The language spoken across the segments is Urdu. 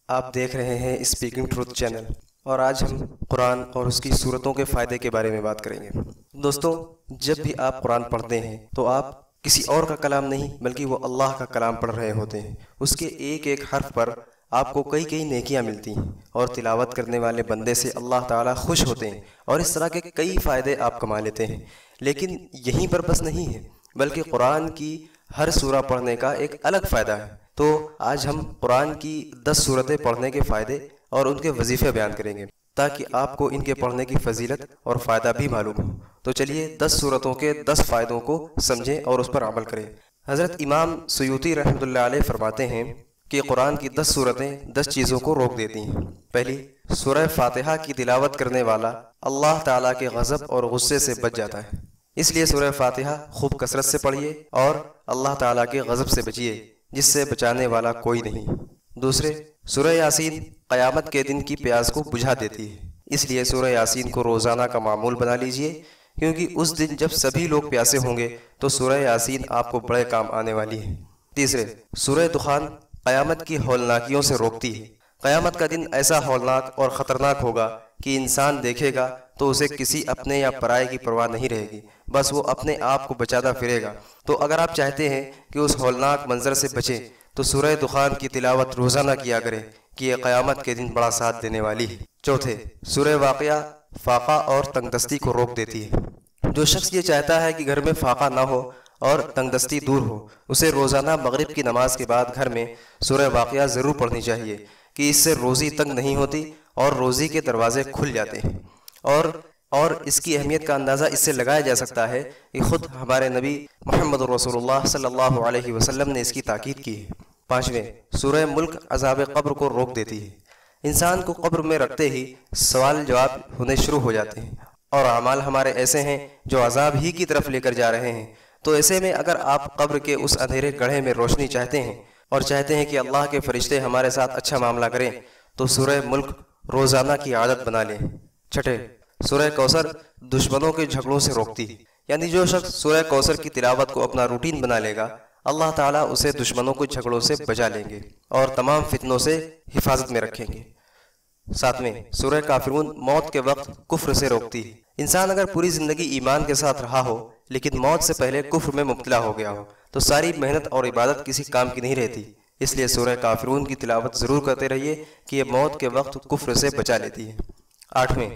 آپ دیکھ رہے ہیں اسپیکنگ ٹروتھ چینل، اور آج ہم قرآن اور اس کی صورتوں کے فائدے کے بارے میں بات کریں گے۔ دوستوں، جب بھی آپ قرآن پڑھتے ہیں تو آپ کسی اور کا کلام نہیں بلکہ وہ اللہ کا کلام پڑھ رہے ہوتے ہیں۔ اس کے ایک ایک حرف پر آپ کو کئی نیکیاں ملتی ہیں، اور تلاوت کرنے والے بندے سے اللہ تعالیٰ خوش ہوتے ہیں، اور اس طرح کے کئی فائدے آپ کما لیتے ہیں۔ لیکن یہیں پر بس نہیں ہے، بلکہ قرآن کی ہر سورہ پڑھنے کا ایک الگ فائدہ ہے۔ تو آج ہم قرآن کی 10 سورتیں پڑھنے کے فائدے اور ان کے وظیفے بیان کریں گے، تاکہ آپ کو ان کے پڑھنے کی فضیلت اور فائدہ بھی معلوم ہو۔ تو چلیے 10 سورتوں کے 10 فائدوں کو سمجھیں اور اس پر عمل کریں۔ حضرت امام سیوطی رحمۃ اللہ علیہ فرماتے ہیں کہ قرآن کی 10 سورتیں 10 چیزوں کو روک دیتی ہیں۔ پہلی، سورہ فاتحہ کی تلاوت کرنے والا اللہ تعالیٰ کے غضب اور غصے سے بچ جاتا ہے، اس لیے سورہ فاتحہ خوب کثرت سے پڑھیے اور اللہ تعالیٰ کے غضب سے بچیے، جس سے بچانے والا کوئی نہیں۔ دوسرے، سورہ یاسین قیامت کے دن کی پیاس کو بجھا دیتی ہے، اس لیے سورہ یاسین کو روزانہ کا معمول بنا لیجئے، کیونکہ اس دن جب سبھی لوگ پیاسے ہوں گے تو سورہ یاسین آپ کو بڑے کام آنے والی ہے۔ تیسرے، سورہ دخان قیامت کی ہولناکیوں سے روکتی ہے۔ قیامت کا دن ایسا ہولناک اور خطرناک ہوگا کہ انسان دیکھے گا تو اسے کسی اپنے یا پرائے کی پرواہ نہیں رہے گی، بس وہ اپنے آپ کو بچاتا پھرے گا۔ تو اگر آپ چاہتے ہیں کہ اس ہولناک منظر سے بچیں تو سورہ دخان کی تلاوت روزانہ کیا کریں، کہ یہ قیامت کے دن بڑا ساتھ دینے والی ہے۔ چوتھے، سورہ واقعہ فاقہ اور تنگ دستی کو روک دیتی ہے۔ جو شخص یہ چاہتا ہے کہ گھر میں فاقہ نہ ہو اور تنگ دستی دور ہو، اسے روزانہ مغرب کی نماز کے بعد گھر میں سورہ واقعہ ضرور پڑھنی چاہیے، کہ اس سے روزی تنگ نہیں ہوتی اور روزی کے دروازے کھل جاتے ہیں۔ اور اس کی اہمیت کا اندازہ اس سے لگایا جا سکتا ہے کہ خود ہمارے نبی محمد رسول اللہ صلی اللہ علیہ وسلم نے اس کی تاکید کی ہے۔ پانچویں، سورہ ملک عذاب قبر کو روک دیتی ہے۔ انسان کو قبر میں رکھتے ہی سوال جواب ہونے شروع ہو جاتے ہیں، اور اعمال ہمارے ایسے ہیں جو عذاب ہی کی طرف لے کر جا رہے ہیں۔ تو ایسے میں اگر آپ قبر کے اس اندھیرے گڑھے میں روشنی چاہتے ہیں اور چاہتے ہیں کہ اللہ کے فرشتے ہمارے ساتھ اچھا معاملہ کریں، تو سورہ ملک روزانہ کی عادت بنا لیں۔ چھٹے، سورہ کوثر دشمنوں کے جھگڑوں سے روکتی ہے، یعنی جو شخص سورہ کوثر کی تلاوت کو اپنا روٹین بنا لے گا، اللہ تعالیٰ اسے دشمنوں کے جھگڑوں سے بچا لیں گے اور تمام فتنوں سے حفاظت میں رکھیں گے۔ ساتویں، سورہ کافرون موت کے وقت کفر سے روکتی ہے۔ انسان اگر پوری زندگی ایمان کے ساتھ رہا ہو لیکن موت سے پہلے کفر میں مبتلا ہو گیا ہو تو ساری محنت اور عبادت کسی کام کی نہیں رہتی، اس لیے سورہ کافرون کی تلاوت ضرور کرتے رہیے، کہ یہ موت کے وقت کفر سے بچا لیتی ہے۔ آٹھویں،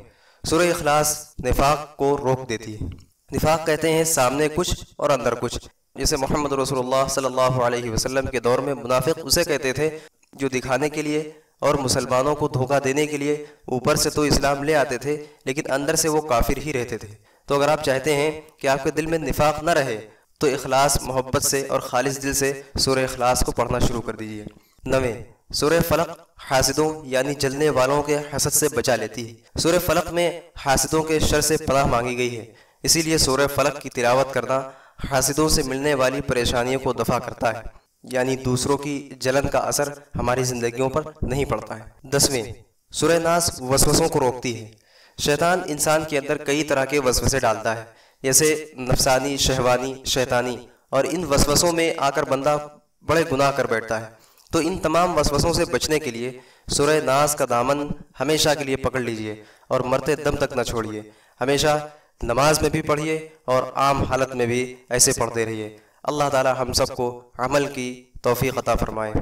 سورہ اخلاص نفاق کو روک دیتی ہے۔ نفاق کہتے ہیں سامنے کچھ اور اندر کچھ، جیسے محمد رسول اللہ صلی اللہ علیہ وسلم کے دور میں منافق اسے کہتے تھے جو دکھانے کے لیے اور مسلمانوں کو دھوکہ دینے کے لیے اوپر سے تو اسلام لے آتے تھے لیکن اندر سے وہ کافر ہی رہتے تھے۔ تو اگر آپ چاہتے ہیں کہ آپ کے دل میں نفاق نہ رہے تو اخلاص محبت سے اور خالص دل سے سورہ اخلاص کو پڑھنا شروع کر دیجیے۔ نویں، سورہ فلق حاسدوں یعنی جلنے والوں کے حسد سے بچا لیتی ہے۔ سورہ فلق میں حاسدوں کے شر سے پناہ مانگی گئی ہے، اسی لیے سورہ فلق کی تلاوت کرنا حاسدوں سے ملنے والی پریشانیوں کو دفع کرتا ہے، یعنی دوسروں کی جلن کا اثر ہماری زندگیوں پر نہیں پڑتا ہے۔ دسویں، سورہ ناس وسوسوں کو روکتی ہے۔ شیطان انسان کے اندر کئی طرح کے وسوسے ڈالتا ہے، جیسے نفسانی، شہوانی، شیطانی، اور ان وسوسوں میں آ کر بندہ بڑے گناہ کر بیٹھتا ہے۔ تو ان تمام وسوسوں سے بچنے کے لیے سورہ ناس کا دامن ہمیشہ کے لیے پکڑ لیجئے اور مرتے دم تک نہ چھوڑیے۔ ہمیشہ نماز میں بھی پڑھیے اور عام حالت میں بھی ایسے پڑھتے رہیے۔ اللہ تعالی ہم سب کو عمل کی توفیق عطا فرمائے۔